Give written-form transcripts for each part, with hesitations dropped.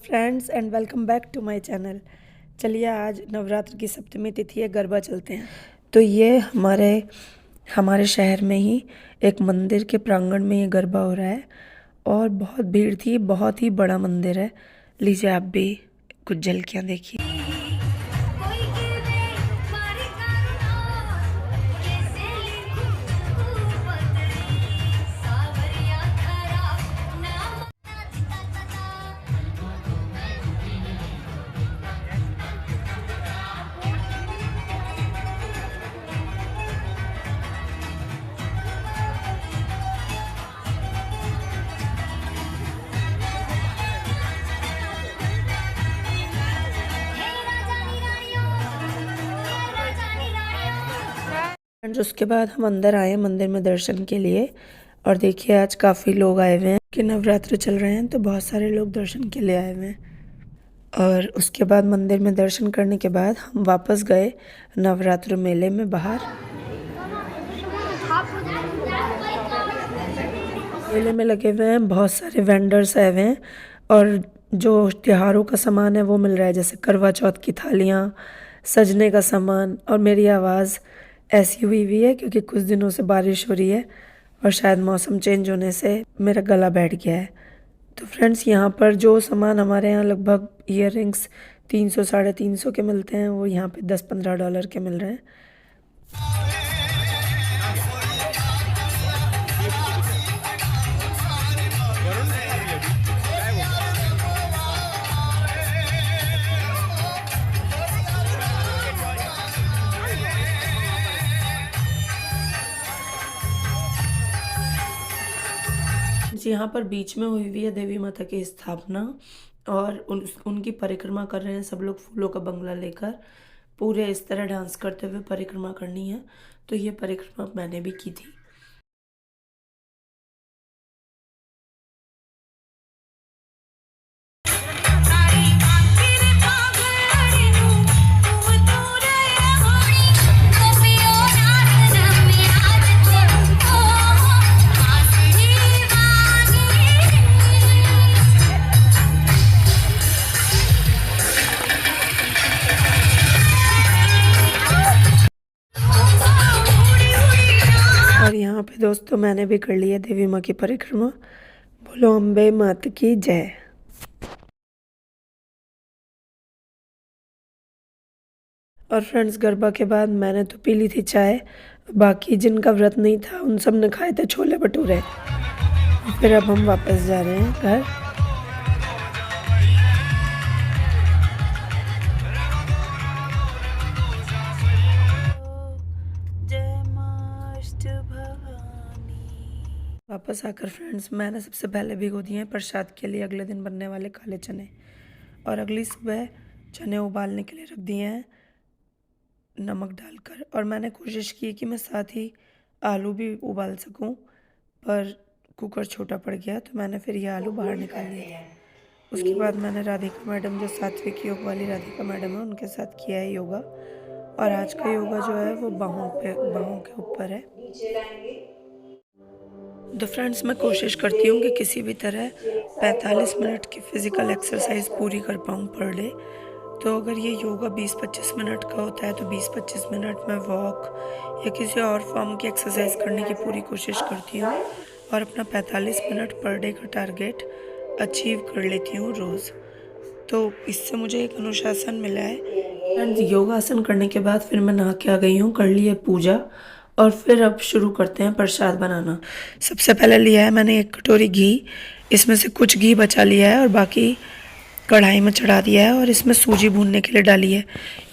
Friends and welcome back to my channel. चलिए आज नवरात्र की सप्तमी तिथि है, गरबा चलते हैं। तो ये हमारे शहर में ही एक मंदिर के प्रांगण में ये गरबा हो रहा है और बहुत भीड़ थी। बहुत ही बड़ा मंदिर है। लीजिए आप भी कुछ झलकियाँ देखिए। फ्रेंड्स उसके बाद हम अंदर आए मंदिर में दर्शन के लिए और देखिए आज काफ़ी लोग आए हुए हैं कि नवरात्र चल रहे हैं, तो बहुत सारे लोग दर्शन के लिए आए हुए हैं। और उसके बाद मंदिर में दर्शन करने के बाद हम वापस गए नवरात्र मेले में बाहर। मेले में लगे हुए हैं, बहुत सारे वेंडर्स आए हुए हैं और जो त्योहारों का सामान है वो मिल रहा है, जैसे करवा चौथ की थालियाँ, सजने का सामान। और मेरी आवाज़ ऐसी हुई है क्योंकि कुछ दिनों से बारिश हो रही है और शायद मौसम चेंज होने से मेरा गला बैठ गया है। तो फ्रेंड्स यहाँ पर जो सामान हमारे यहाँ लगभग ईयररिंग्स 300 साढ़े 300 के मिलते हैं, वो यहाँ पे $10-15 के मिल रहे हैं। यहाँ पर बीच में हुई हुई है देवी माता की स्थापना और उनकी परिक्रमा कर रहे हैं सब लोग फूलों का बंगला लेकर। पूरे इस तरह डांस करते हुए परिक्रमा करनी है, तो ये परिक्रमा मैंने भी की थी। और यहाँ पे दोस्तों मैंने भी कर लिया देवी माँ की परिक्रमा। बोलो अम्बे मात की जय। और फ्रेंड्स गरबा के बाद मैंने तो पी ली थी चाय, बाकी जिनका व्रत नहीं था उन सब ने खाए थे छोले भटूरे। फिर अब हम वापस जा रहे हैं घर। वापस आकर फ्रेंड्स मैंने सबसे पहले भिगो दिए हैं प्रसाद के लिए अगले दिन बनने वाले काले चने, और अगली सुबह चने उबालने के लिए रख दिए हैं नमक डालकर। और मैंने कोशिश की कि मैं साथ ही आलू भी उबाल सकूं, पर कुकर छोटा पड़ गया तो मैंने फिर ये आलू बाहर निकाल लिए। उसके बाद मैंने राधिका मैडम, जो सात्विक योग वाली राधिका मैडम है, उनके साथ किया है योगा। और आज का योगा जो है वो बाहों के ऊपर है। तो फ्रेंड्स मैं कोशिश करती हूँ कि किसी भी तरह 45 मिनट की फ़िज़िकल एक्सरसाइज पूरी कर पाऊँ पर डे। तो अगर ये योगा 20-25 मिनट का होता है तो 20-25 मिनट में वॉक या किसी और फॉर्म की एक्सरसाइज करने की पूरी कोशिश करती हूँ और अपना 45 मिनट पर डे का टारगेट अचीव कर लेती हूँ रोज़। तो इससे मुझे एक अनुशासन मिला है। फ्रेंड्स योगासन करने के बाद फिर मैं नहा के आ गई हूँ, कर ली है पूजा और फिर अब शुरू करते हैं प्रसाद बनाना। सबसे पहले लिया है मैंने 1 कटोरी घी, इसमें से कुछ घी बचा लिया है और बाकी कढ़ाई में चढ़ा दिया है और इसमें सूजी भूनने के लिए डाली है।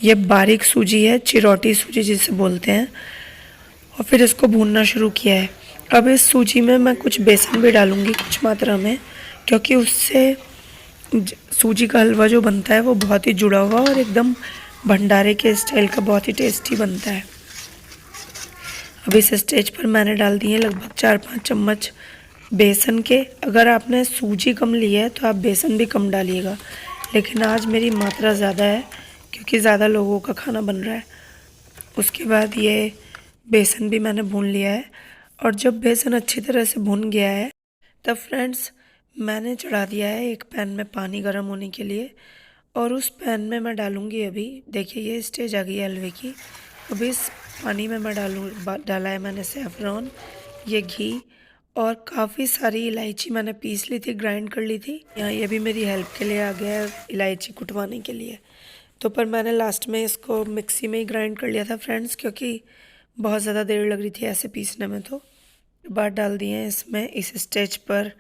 ये बारीक सूजी है, चिरौटी सूजी जिसे बोलते हैं, और फिर इसको भूनना शुरू किया है। अब इस सूजी में मैं कुछ बेसन भी डालूँगी कुछ मात्रा में, क्योंकि उससे सूजी का हलवा जो बनता है वो बहुत ही जुड़ा हुआ और एकदम भंडारे के स्टाइल का बहुत ही टेस्टी बनता है। अब इस स्टेज पर मैंने डाल दिए लगभग 4-5 चम्मच बेसन के। अगर आपने सूजी कम ली है तो आप बेसन भी कम डालिएगा, लेकिन आज मेरी मात्रा ज़्यादा है क्योंकि ज़्यादा लोगों का खाना बन रहा है। उसके बाद ये बेसन भी मैंने भून लिया है और जब बेसन अच्छी तरह से भुन गया है तब फ्रेंड्स मैंने चढ़ा दिया है एक पैन में पानी गर्म होने के लिए और उस पैन में मैं डालूँगी अभी, देखिए ये स्टेज आ गई है हलवे की। अब इस पानी में मैं डाला है मैंने सेफ्रॉन, ये घी और काफ़ी सारी इलायची मैंने पीस ली थी, ग्राइंड कर ली थी। यहाँ ये भी मेरी हेल्प के लिए आ गया है इलायची कुटवाने के लिए। तो पर मैंने लास्ट में इसको मिक्सी में ही ग्राइंड कर लिया था फ्रेंड्स, क्योंकि बहुत ज़्यादा देर लग रही थी ऐसे पीसने में। तो बाद डाल दिए हैं इसमें इस स्टेज पर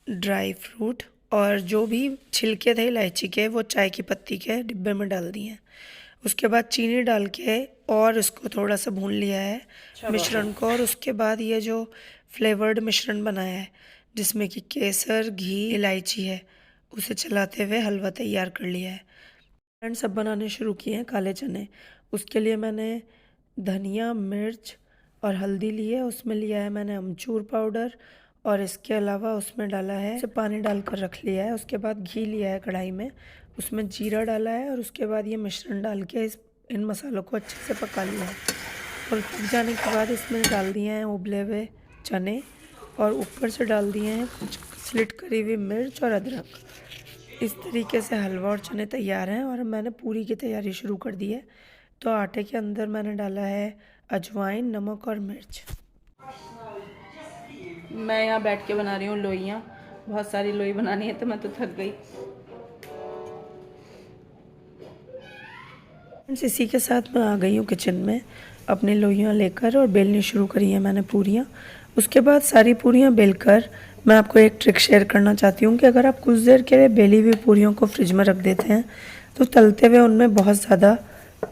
ड्राई फ्रूट और जो भी छिलके थे इलायची के वो चाय की पत्ती के डिब्बे में डाल दिए हैं। उसके बाद चीनी डाल के और इसको थोड़ा सा भून लिया है मिश्रण को। और उसके बाद ये जो फ्लेवर्ड मिश्रण बनाया है जिसमें कि केसर, घी, इलायची है, उसे चलाते हुए हलवा तैयार कर लिया है। फ्रेंड्स सब बनाने शुरू किए हैं काले चने। उसके लिए मैंने धनिया, मिर्च और हल्दी ली है, उसमें लिया है मैंने अमचूर पाउडर और इसके अलावा उसमें डाला है से पानी डालकर रख लिया है। उसके बाद घी लिया है कढ़ाई में, उसमें जीरा डाला है और उसके बाद ये मिश्रण डाल के इन मसालों को अच्छे से पका लिया है। और पक जाने के बाद इसमें डाल दिए हैं उबले हुए चने और ऊपर से डाल दिए हैं कुछ स्लिट करी हुई मिर्च और अदरक। इस तरीके से हलवा और चने तैयार हैं और मैंने पूरी की तैयारी शुरू कर दी है। तो आटे के अंदर मैंने डाला है अजवाइन, नमक और मिर्च। मैं यहाँ बैठ के बना रही हूँ लोइयाँ, बहुत सारी लोई बनानी है तो मैं तो थक गई। इसी के साथ मैं आ गई हूँ किचन में अपनी लोइयाँ लेकर और बेलनी शुरू करी है मैंने पूरियाँ। उसके बाद सारी पूरियाँ बेलकर मैं आपको एक ट्रिक शेयर करना चाहती हूँ कि अगर आप कुछ देर के लिए बेली हुई पूरियों को फ्रिज में रख देते हैं तो तलते हुए उनमें बहुत ज़्यादा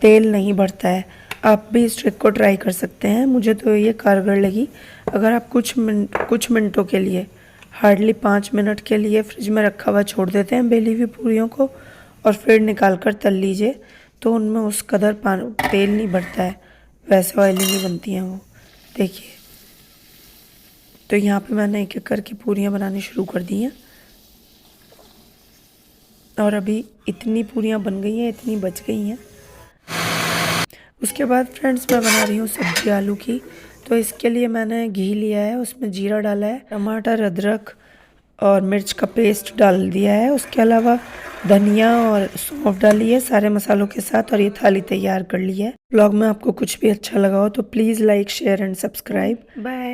तेल नहीं बढ़ता है। आप भी इस ट्रिक को ट्राई कर सकते हैं, मुझे तो ये कारगर लगी। अगर आप कुछ मिनटों के लिए, हार्डली 5 मिनट के लिए फ्रिज में रखा हुआ छोड़ देते हैं बेली हुई पूरियों को और फिर निकाल कर तल लीजिए तो उनमें उस कदर तेल नहीं बढ़ता है, वैसे ऑयली नहीं बनती हैं वो। देखिए, तो यहाँ पे मैंने एक एक करके पूरियाँ बनानी शुरू कर दी हैं और अभी इतनी पूरियाँ बन गई हैं, इतनी बच गई हैं। उसके बाद फ्रेंड्स मैं बना रही हूँ सब्जी आलू की। तो इसके लिए मैंने घी लिया है, उसमें जीरा डाला है, टमाटर, अदरक और मिर्च का पेस्ट डाल दिया है। उसके अलावा धनिया और सौंफ डाली है सारे मसालों के साथ और ये थाली तैयार कर ली है। ब्लॉग में आपको कुछ भी अच्छा लगा हो तो please like, share and subscribe. Bye.